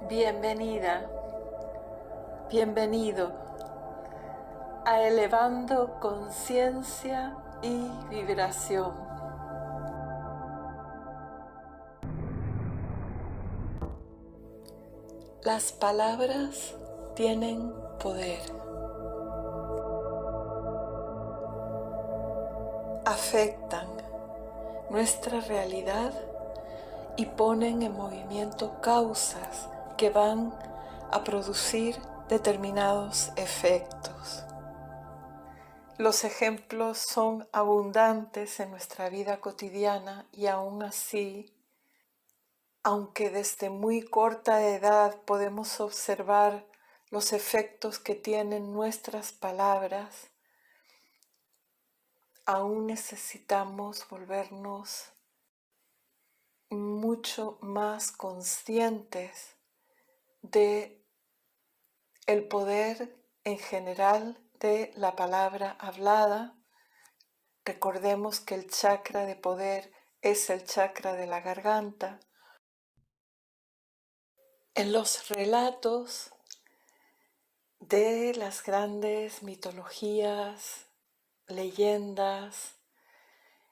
Bienvenida, bienvenido a Elevando Conciencia y Vibración. Las palabras tienen poder. Afectan nuestra realidad y ponen en movimiento causas que van a producir determinados efectos. Los ejemplos son abundantes en nuestra vida cotidiana y aún así, aunque desde muy corta edad podemos observar los efectos que tienen nuestras palabras, aún necesitamos volvernos mucho más conscientes de el poder en general de la palabra hablada. Recordemos que el chakra de poder es el chakra de la garganta. En los relatos de las grandes mitologías, leyendas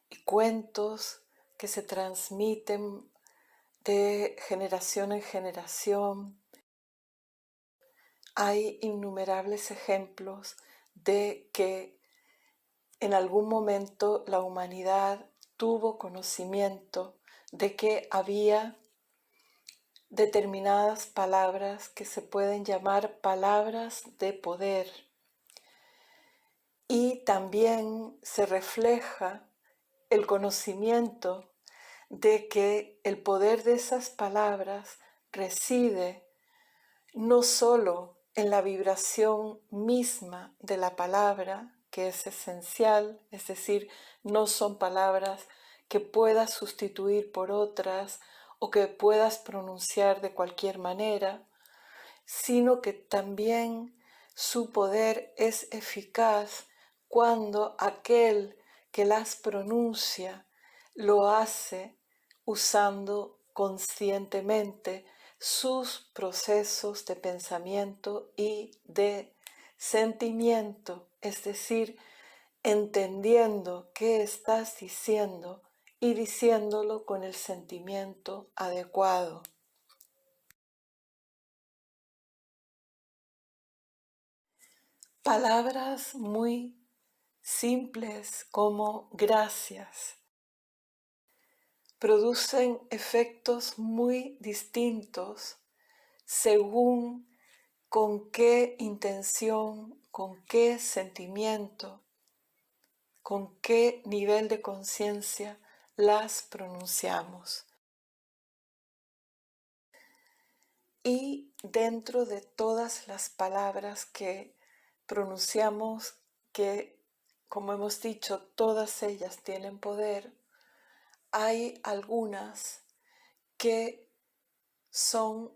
y cuentos que se transmiten de generación en generación, hay innumerables ejemplos de que en algún momento la humanidad tuvo conocimiento de que había determinadas palabras que se pueden llamar palabras de poder. Y también se refleja el conocimiento de que el poder de esas palabras reside no solo en la vibración misma de la palabra, que es esencial, es decir, no son palabras que puedas sustituir por otras o que puedas pronunciar de cualquier manera, sino que también su poder es eficaz cuando aquel que las pronuncia lo hace usando conscientemente sus procesos de pensamiento y de sentimiento, es decir, entendiendo qué estás diciendo y diciéndolo con el sentimiento adecuado. Palabras muy simples como gracias producen efectos muy distintos según con qué intención, con qué sentimiento, con qué nivel de conciencia las pronunciamos. Y dentro de todas las palabras que pronunciamos, que como hemos dicho, todas ellas tienen poder, hay algunas que son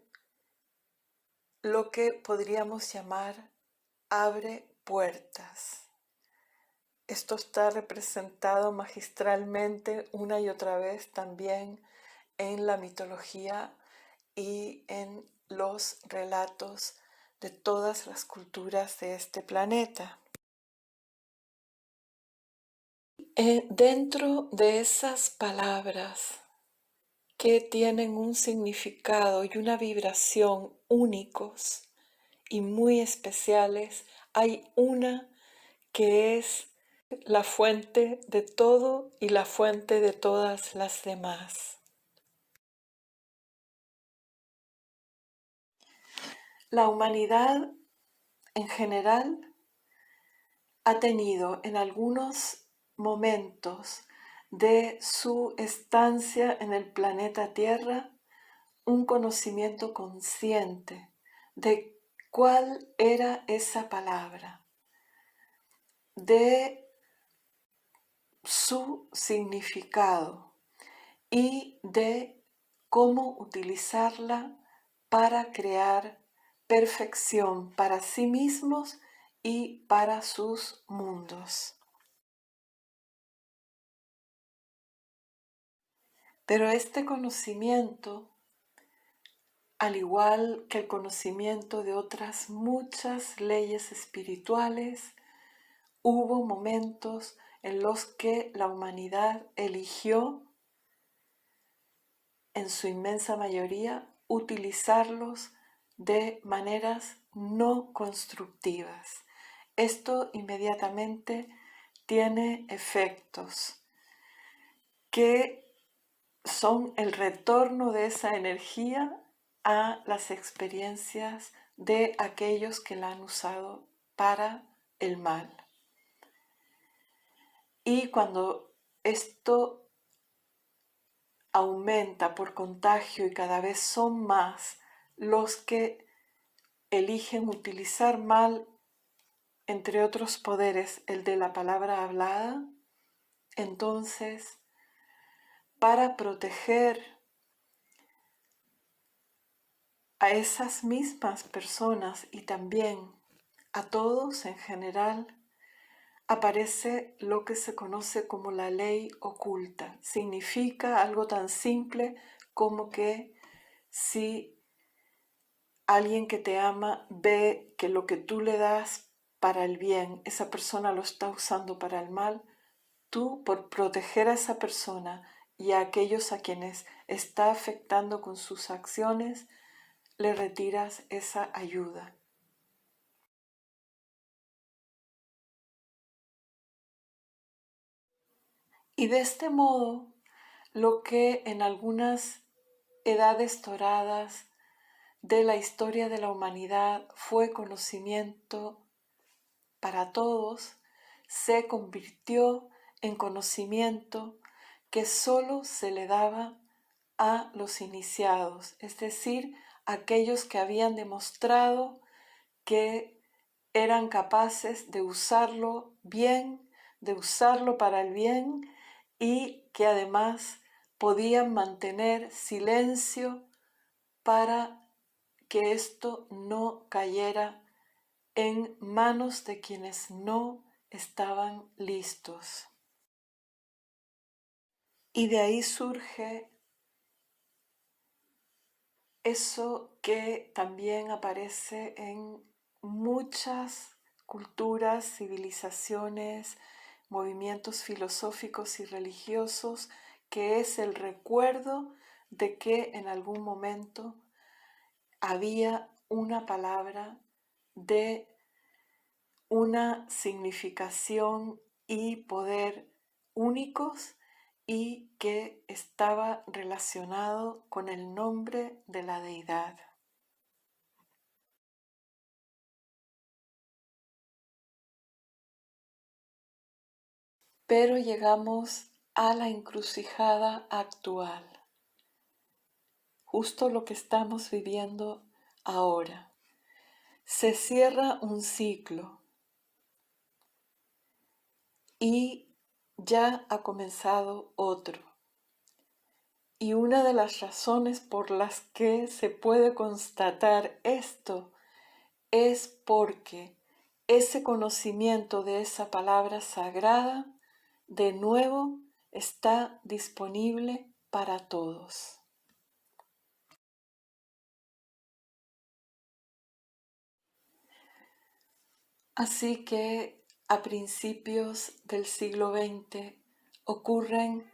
lo que podríamos llamar abre puertas. Esto está representado magistralmente una y otra vez también en la mitología y en los relatos de todas las culturas de este planeta. Dentro de esas palabras que tienen un significado y una vibración únicos y muy especiales, hay una que es la fuente de todo y la fuente de todas las demás. La humanidad en general ha tenido en algunos momentos de su estancia en el planeta Tierra un conocimiento consciente de cuál era esa palabra, de su significado y de cómo utilizarla para crear perfección para sí mismos y para sus mundos. Pero este conocimiento al igual que el conocimiento de otras muchas leyes espirituales, hubo momentos en los que la humanidad eligió, en su inmensa mayoría, utilizarlos de maneras no constructivas. Esto inmediatamente tiene efectos que son el retorno de esa energía a las experiencias de aquellos que la han usado para el mal. Y cuando esto aumenta por contagio y cada vez son más los que eligen utilizar mal, entre otros poderes, el de la palabra hablada, entonces, para proteger a esas mismas personas y también a todos en general, aparece lo que se conoce como la ley oculta. Significa algo tan simple como que si alguien que te ama ve que lo que tú le das para el bien, esa persona lo está usando para el mal, tú, por proteger a esa persona y a aquellos a quienes está afectando con sus acciones, le retiras esa ayuda. Y de este modo, lo que en algunas edades doradas de la historia de la humanidad fue conocimiento para todos, se convirtió en conocimiento que solo se le daba a los iniciados, es decir, aquellos que habían demostrado que eran capaces de usarlo bien, de usarlo para el bien y que además podían mantener silencio para que esto no cayera en manos de quienes no estaban listos. Y de ahí surge eso que también aparece en muchas culturas, civilizaciones, movimientos filosóficos y religiosos, que es el recuerdo de que en algún momento había una palabra de una significación y poder únicos y que estaba relacionado con el nombre de la deidad. Pero llegamos a la encrucijada actual, justo lo que estamos viviendo ahora. Se cierra un ciclo y ya ha comenzado otro. Y una de las razones por las que se puede constatar esto es porque ese conocimiento de esa palabra sagrada de nuevo está disponible para todos. Así que a principios del siglo XX ocurren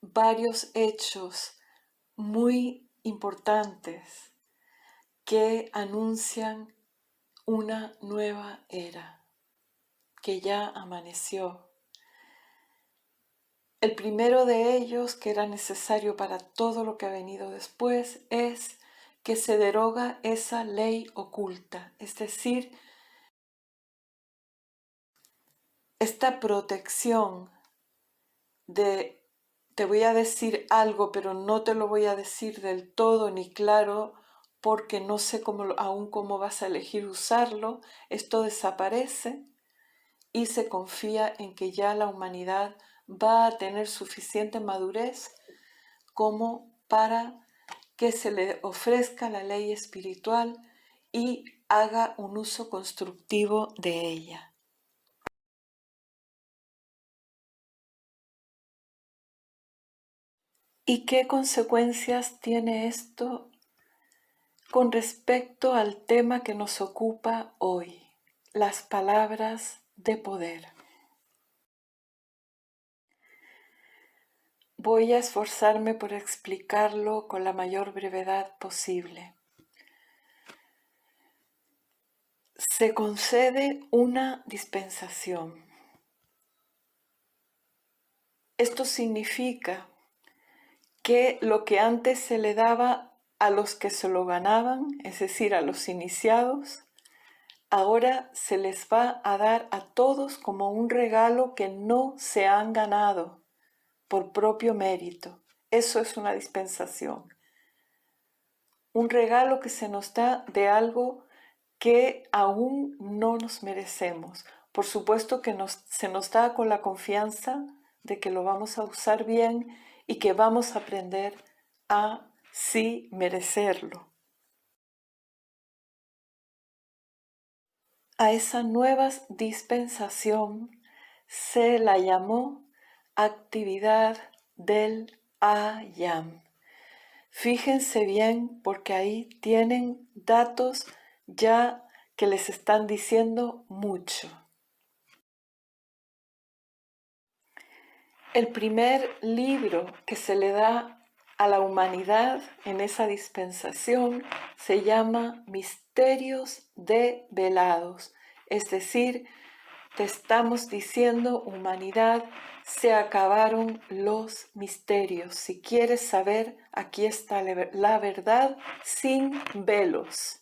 varios hechos muy importantes que anuncian una nueva era que ya amaneció. El primero de ellos, que era necesario para todo lo que ha venido después, es que se deroga esa ley oculta, es decir, esta protección de te voy a decir algo, pero no te lo voy a decir del todo ni claro porque no sé aún cómo vas a elegir usarlo. Esto desaparece y se confía en que ya la humanidad va a tener suficiente madurez como para que se le ofrezca la ley espiritual y haga un uso constructivo de ella. ¿Y qué consecuencias tiene esto con respecto al tema que nos ocupa hoy, las palabras de poder. Voy a esforzarme por explicarlo con la mayor brevedad posible. Se concede una dispensación. Esto significa que lo que antes se le daba a los que se lo ganaban, es decir, a los iniciados, ahora se les va a dar a todos como un regalo que no se han ganado por propio mérito. Eso es una dispensación. Un regalo que se nos da de algo que aún no nos merecemos. Por supuesto que se nos da con la confianza de que lo vamos a usar bien y que vamos a aprender a sí merecerlo. A esa nueva dispensación se la llamó actividad del Ayam. Fíjense bien porque ahí tienen datos ya que les están diciendo mucho. El primer libro que se le da a la humanidad en esa dispensación se llama Misterios Develados, es decir, te estamos diciendo, humanidad, se acabaron los misterios. Si quieres saber, aquí está la verdad sin velos.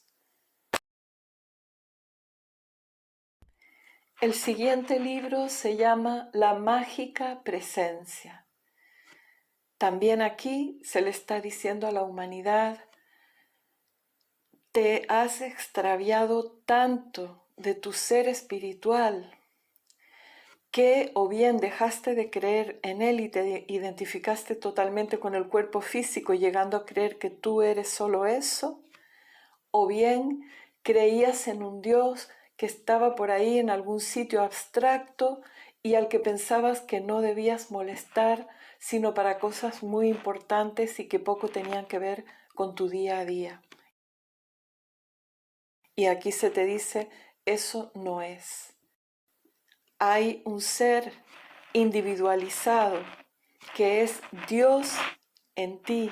El siguiente libro se llama La mágica presencia. También aquí se le está diciendo a la humanidad, te has extraviado tanto de tu ser espiritual que o bien dejaste de creer en él y te identificaste totalmente con el cuerpo físico, llegando a creer que tú eres solo eso, o bien creías en un Dios que estaba por ahí en algún sitio abstracto y al que pensabas que no debías molestar, sino para cosas muy importantes y que poco tenían que ver con tu día a día. Y aquí se te dice, eso no es. Hay un ser individualizado que es Dios en ti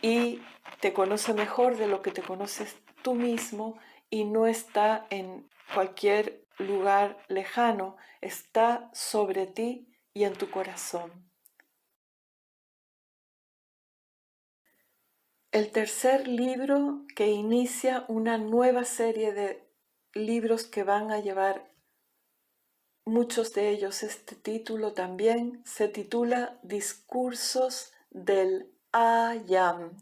y te conoce mejor de lo que te conoces tú mismo y no está en cualquier lugar lejano, está sobre ti y en tu corazón. El tercer libro que inicia una nueva serie de libros que van a llevar muchos de ellos este título también, se titula Discursos del Ayam.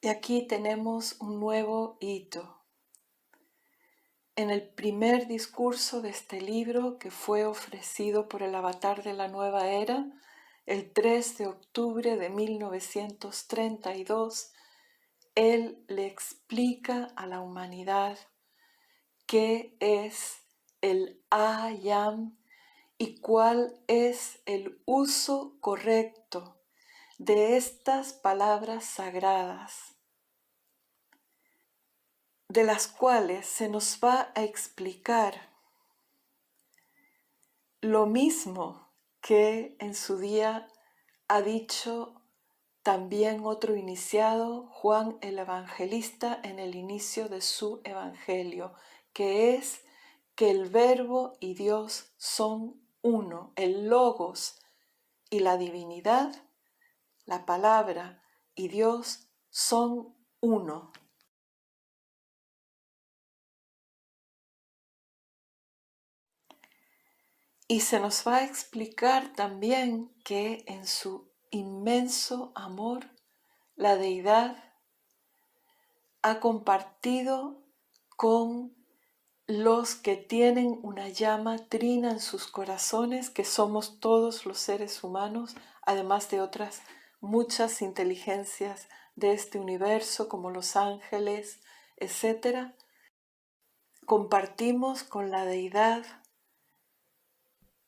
Y aquí tenemos un nuevo hito. En el primer discurso de este libro, que fue ofrecido por el avatar de la nueva era, el 3 de octubre de 1932, él le explica a la humanidad qué es el Ayam y cuál es el uso correcto de estas palabras sagradas, de las cuales se nos va a explicar lo mismo que en su día ha dicho también otro iniciado, Juan el Evangelista, en el inicio de su Evangelio, que es que el Verbo y Dios son uno, el Logos y la divinidad, la palabra y Dios son uno. Y se nos va a explicar también que en su inmenso amor, la deidad ha compartido con los que tienen una llama trina en sus corazones, que somos todos los seres humanos, además de otras muchas inteligencias de este universo, como los ángeles, etc. Compartimos con la deidad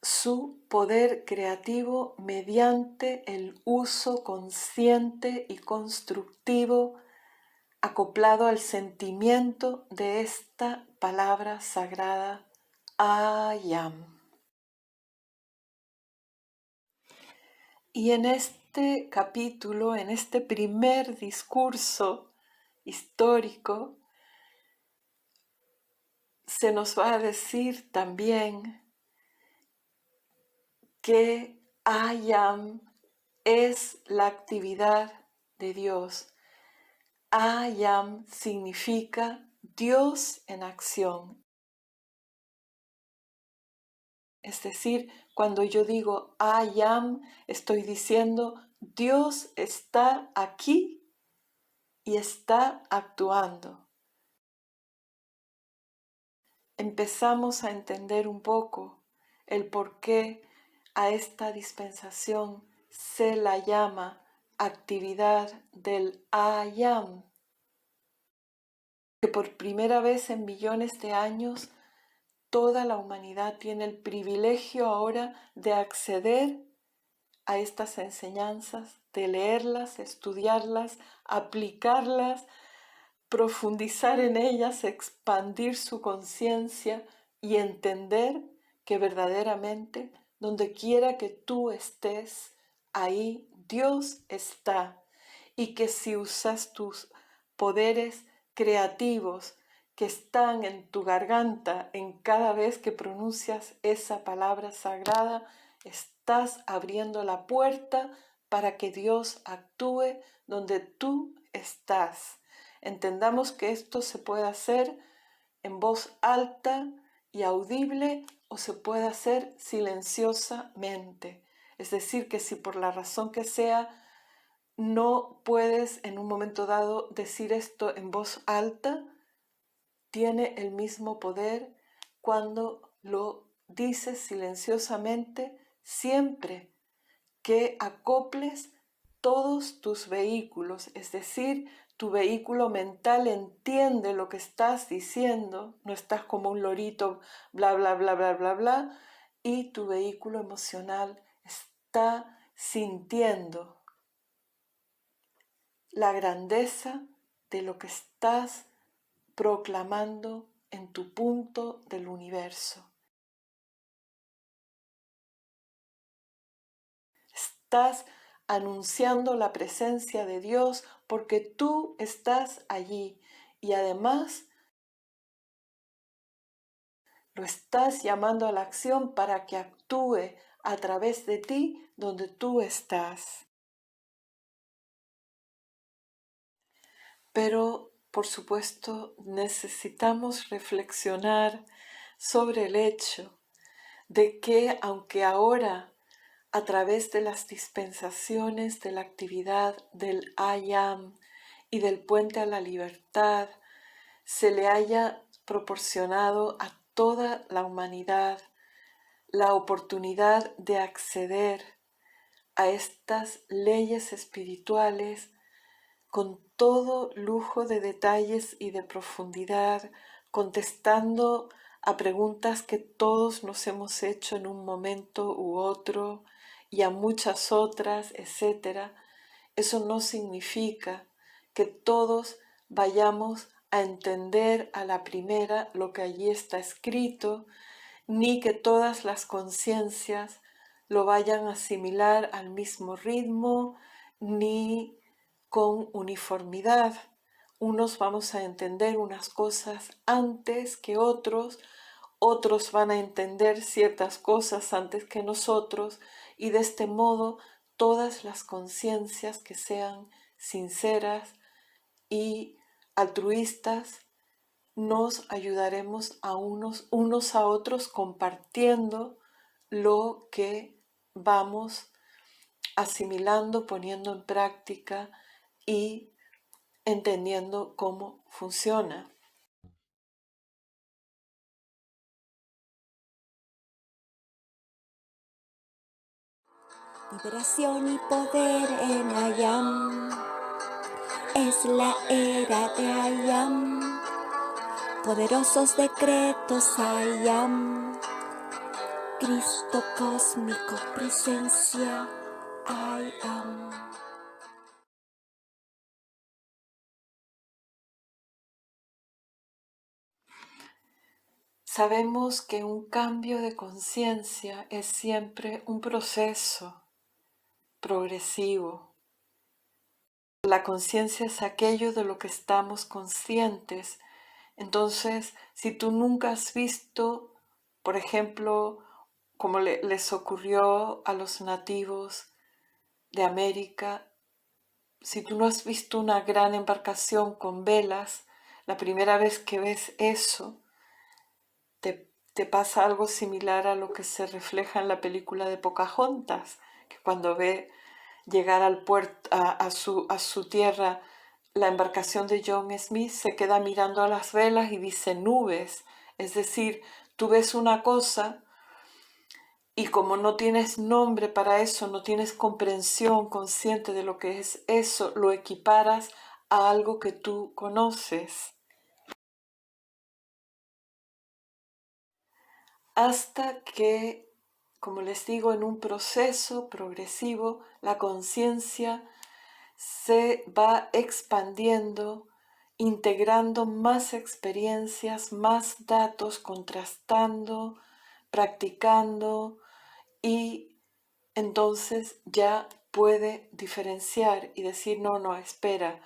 su poder creativo mediante el uso consciente y constructivo acoplado al sentimiento de esta palabra sagrada, I am. Y en este capítulo, en este primer discurso histórico, se nos va a decir también que I am es la actividad de Dios. I am significa Dios en acción. Es decir, cuando yo digo I am, estoy diciendo Dios está aquí y está actuando. Empezamos a entender un poco el por qué a esta dispensación se la llama actividad del I am, que por primera vez en millones de años toda la humanidad tiene el privilegio ahora de acceder a estas enseñanzas, de leerlas, estudiarlas, aplicarlas, profundizar en ellas, expandir su conciencia y entender que verdaderamente donde quiera que tú estés, ahí Dios está, y que si usas tus poderes creativos que están en tu garganta en cada vez que pronuncias esa palabra sagrada, estás abriendo la puerta para que Dios actúe donde tú estás. Entendamos que esto se puede hacer en voz alta y audible o se puede hacer silenciosamente. Es decir, que si por la razón que sea no puedes en un momento dado decir esto en voz alta, tiene el mismo poder cuando lo dices silenciosamente siempre que acoples todos tus vehículos, es decir, tu vehículo mental entiende lo que estás diciendo, no estás como un lorito, bla, bla, bla, bla, bla, bla, y tu vehículo emocional está sintiendo la grandeza de lo que estás proclamando en tu punto del universo. Estás anunciando la presencia de Dios porque tú estás allí y además lo estás llamando a la acción para que actúe a través de ti donde tú estás. Pero, por supuesto, necesitamos reflexionar sobre el hecho de que aunque ahora a través de las dispensaciones de la actividad del I am y del puente a la libertad se le haya proporcionado a toda la humanidad la oportunidad de acceder a estas leyes espirituales con todo lujo de detalles y de profundidad, contestando a preguntas que todos nos hemos hecho en un momento u otro y a muchas otras, etc. Eso no significa que todos vayamos a entender a la primera lo que allí está escrito, ni que todas las conciencias lo vayan a asimilar al mismo ritmo, ni con uniformidad. Unos vamos a entender unas cosas antes que otros, otros van a entender ciertas cosas antes que nosotros, y de este modo todas las conciencias que sean sinceras y altruistas nos ayudaremos a unos a otros compartiendo lo que vamos asimilando, poniendo en práctica y entendiendo cómo funciona. Liberación y poder en I am. Es la era de I am. Poderosos decretos I am. Cristo cósmico, presencia, I am. Sabemos que un cambio de conciencia es siempre un proceso progresivo. La conciencia es aquello de lo que estamos conscientes. Entonces, si tú nunca has visto, por ejemplo, como les ocurrió a los nativos de América, si tú no has visto una gran embarcación con velas, la primera vez que ves eso, te pasa algo similar a lo que se refleja en la película de Pocahontas, que cuando ve llegar al puerto, a su tierra, la embarcación de John Smith, se queda mirando a las velas y dice nubes. Es decir, tú ves una cosa y como no tienes nombre para eso, no tienes comprensión consciente de lo que es eso, lo equiparas a algo que tú conoces. Hasta que, como les digo, en un proceso progresivo, la conciencia se va expandiendo, integrando más experiencias, más datos, contrastando, practicando y entonces ya puede diferenciar y decir, no, no, espera,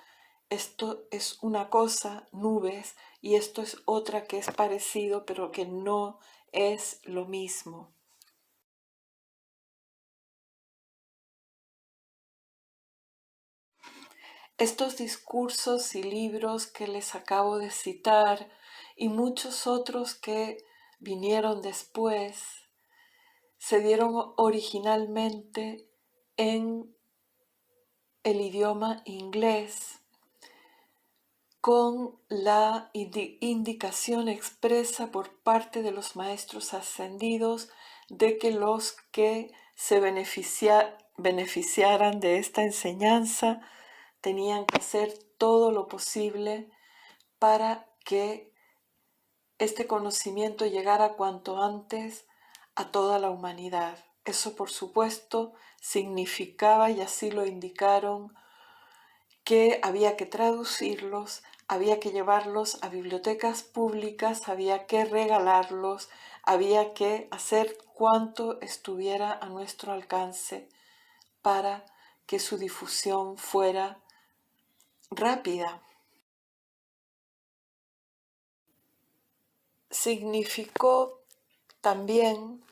esto es una cosa, nubes, y esto es otra que es parecido, pero que no es lo mismo. Estos discursos y libros que les acabo de citar y muchos otros que vinieron después se dieron originalmente en el idioma inglés con la indicación expresa por parte de los maestros ascendidos de que los que se beneficiaran de esta enseñanza tenían que hacer todo lo posible para que este conocimiento llegara cuanto antes a toda la humanidad. Eso, por supuesto, significaba, y así lo indicaron, que había que traducirlos, había que llevarlos a bibliotecas públicas, había que regalarlos, había que hacer cuanto estuviera a nuestro alcance para que su difusión fuera rápida. Significó también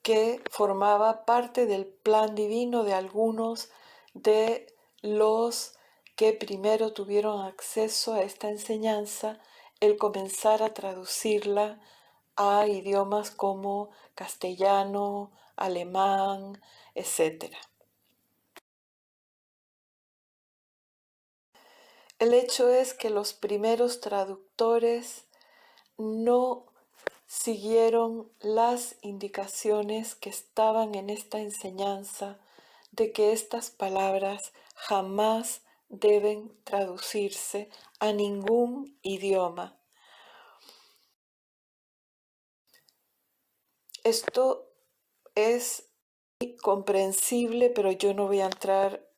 que formaba parte del plan divino de algunos de los que primero tuvieron acceso a esta enseñanza, el comenzar a traducirla a idiomas como castellano, alemán, etc. El hecho es que los primeros traductores no siguieron las indicaciones que estaban en esta enseñanza de que estas palabras jamás deben traducirse a ningún idioma. Esto es comprensible, pero yo no voy a entrar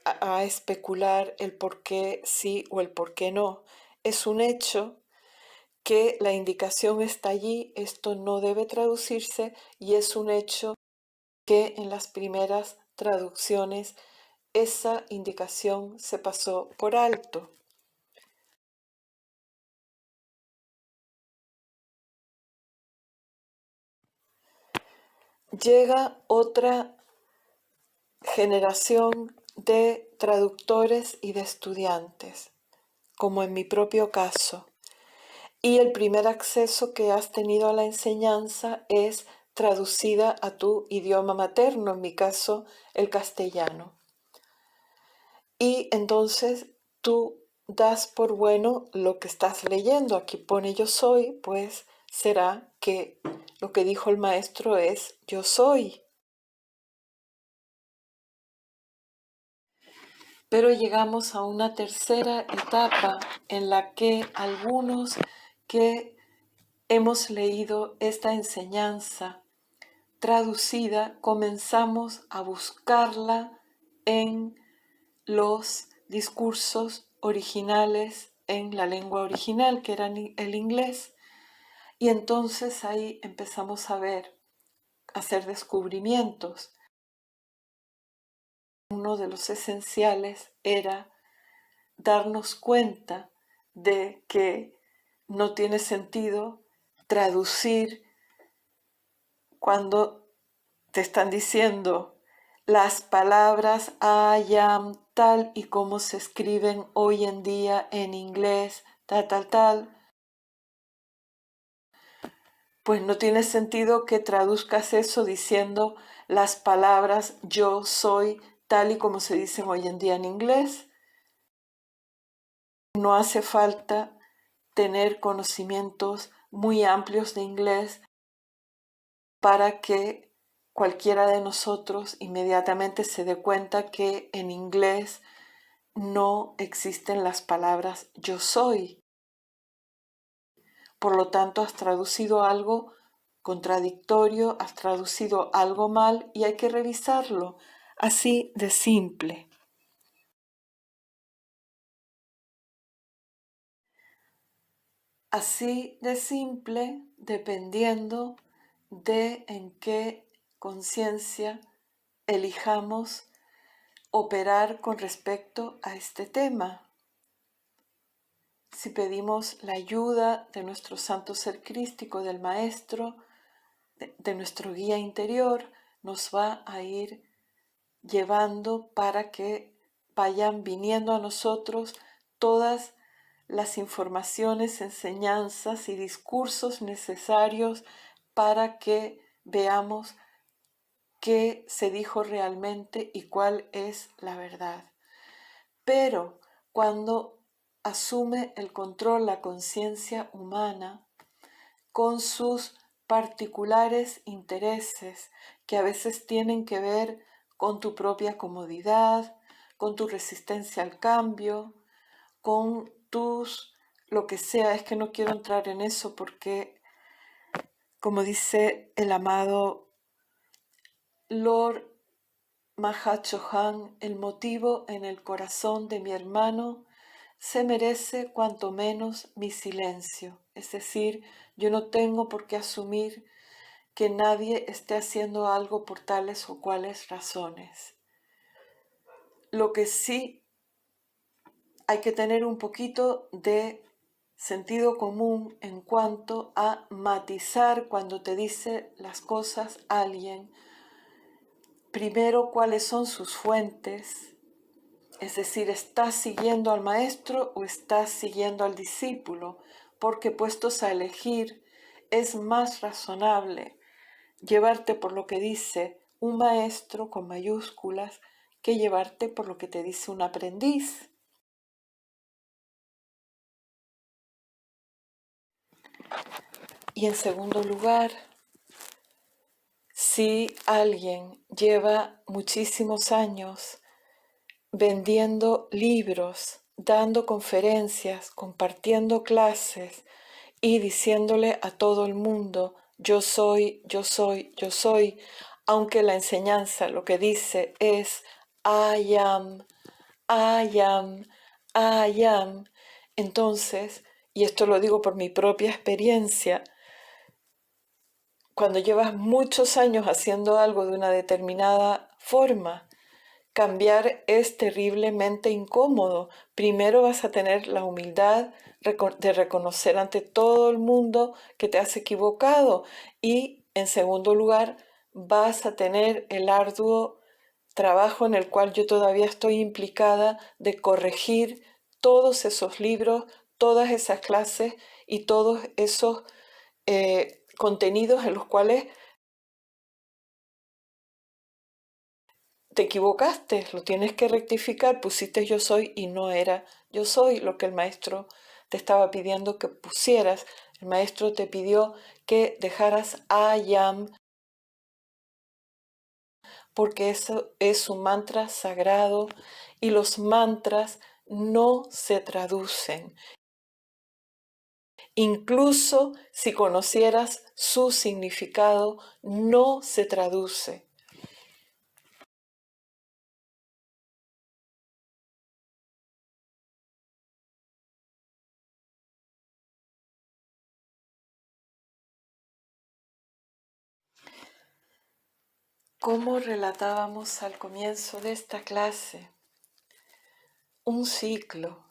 a especular el por qué sí o el por qué no. Es un hecho que la indicación está allí, esto no debe traducirse y es un hecho que en las primeras traducciones esa indicación se pasó por alto. Llega otra generación de traductores y de estudiantes, como en mi propio caso. Y el primer acceso que has tenido a la enseñanza es traducida a tu idioma materno, en mi caso el castellano. Y entonces tú das por bueno lo que estás leyendo. Aquí pone yo soy, pues será que lo que dijo el maestro es yo soy. Pero llegamos a una tercera etapa en la que algunos que hemos leído esta enseñanza traducida, comenzamos a buscarla en los discursos originales en la lengua original, que era el inglés, y entonces ahí empezamos a hacer descubrimientos. Uno de los esenciales era darnos cuenta de que no tiene sentido traducir cuando te están diciendo las palabras I am tal y como se escriben hoy en día en inglés, tal. Pues no tiene sentido que traduzcas eso diciendo las palabras yo soy tal y como se dicen hoy en día en inglés. No hace falta tener conocimientos muy amplios de inglés para que cualquiera de nosotros inmediatamente se dé cuenta que en inglés no existen las palabras yo soy. Por lo tanto, has traducido algo contradictorio, has traducido algo mal y hay que revisarlo. Así de simple. Así de simple, dependiendo de en qué conciencia elijamos operar con respecto a este tema. Si pedimos la ayuda de nuestro santo ser crístico, del Maestro, de nuestro guía interior, nos va a ir llevando para que vayan viniendo a nosotros todas las informaciones, enseñanzas y discursos necesarios para que veamos qué se dijo realmente y cuál es la verdad. Pero cuando asume el control la conciencia humana con sus particulares intereses que a veces tienen que ver con tu propia comodidad, con tu resistencia al cambio, con lo que sea, es que no quiero entrar en eso porque, como dice el amado Lord Mahachohan, el motivo en el corazón de mi hermano se merece cuanto menos mi silencio. Es decir, yo no tengo por qué asumir que nadie esté haciendo algo por tales o cuales razones. Lo que sí hay que tener un poquito de sentido común en cuanto a matizar cuando te dice las cosas alguien. Primero, cuáles son sus fuentes, es decir, ¿estás siguiendo al maestro o estás siguiendo al discípulo? Porque puestos a elegir, es más razonable llevarte por lo que dice un maestro con mayúsculas que llevarte por lo que te dice un aprendiz. Y en segundo lugar, si alguien lleva muchísimos años vendiendo libros, dando conferencias, compartiendo clases y diciéndole a todo el mundo, yo soy, yo soy, yo soy, aunque la enseñanza lo que dice es I am, I am, I am. Entonces, y esto lo digo por mi propia experiencia, cuando llevas muchos años haciendo algo de una determinada forma, cambiar es terriblemente incómodo. Primero vas a tener la humildad de reconocer ante todo el mundo que te has equivocado y en segundo lugar vas a tener el arduo trabajo en el cual yo todavía estoy implicada de corregir todos esos libros, todas esas clases y todos esos contenidos en los cuales te equivocaste, lo tienes que rectificar, pusiste yo soy y no era yo soy lo que el maestro te estaba pidiendo que pusieras. El maestro te pidió que dejaras I am, porque eso es un mantra sagrado y los mantras no se traducen. Incluso si conocieras su significado, no se traduce. Como relatábamos al comienzo de esta clase, un ciclo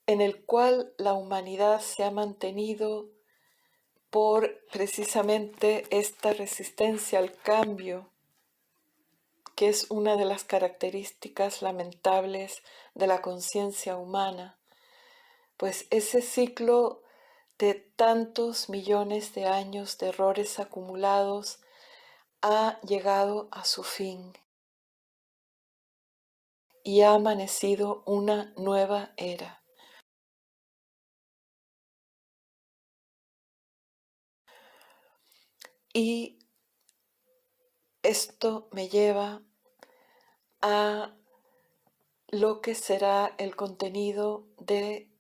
en el cual la humanidad se ha mantenido por precisamente esta resistencia al cambio, que es una de las características lamentables de la conciencia humana, pues ese ciclo de tantos millones de años de errores acumulados ha llegado a su fin y ha amanecido una nueva era. Y esto me lleva a lo que será el contenido de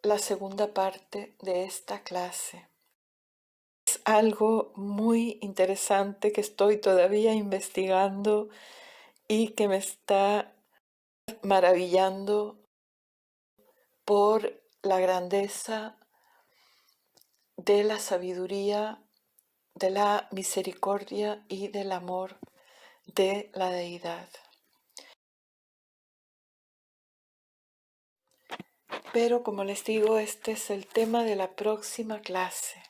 la segunda parte de esta clase. Es algo muy interesante que estoy todavía investigando y que me está maravillando por la grandeza de la sabiduría, de la misericordia y del amor de la deidad. Pero como les digo, este es el tema de la próxima clase.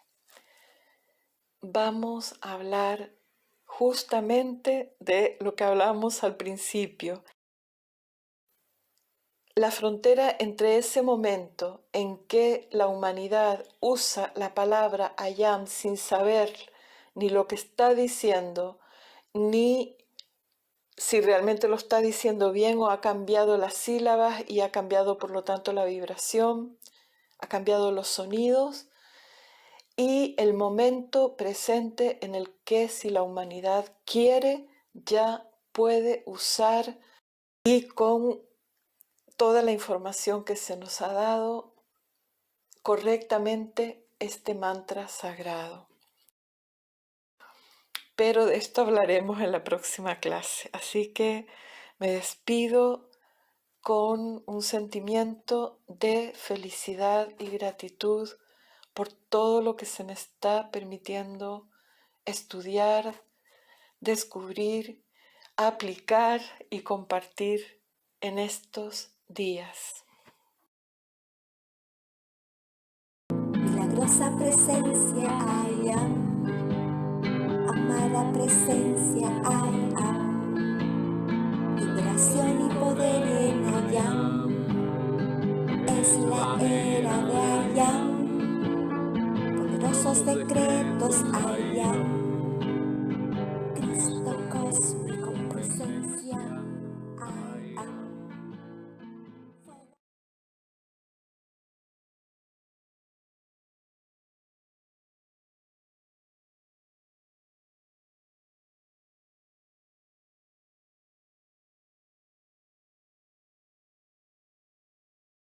Vamos a hablar justamente de lo que hablamos al principio. La frontera entre ese momento en que la humanidad usa la palabra Ayam sin saber ni lo que está diciendo, ni si realmente lo está diciendo bien o ha cambiado las sílabas y ha cambiado por lo tanto la vibración, ha cambiado los sonidos, y el momento presente en el que si la humanidad quiere ya puede usar y con toda la información que se nos ha dado correctamente este mantra sagrado. Pero de esto hablaremos en la próxima clase. Así que me despido con un sentimiento de felicidad y gratitud por todo lo que se me está permitiendo estudiar, descubrir, aplicar y compartir en estos días. Milagrosa presencia, I am. Amada presencia, I am. Liberación y poder en I am. Es la era de I am. Poderosos decretos, I am.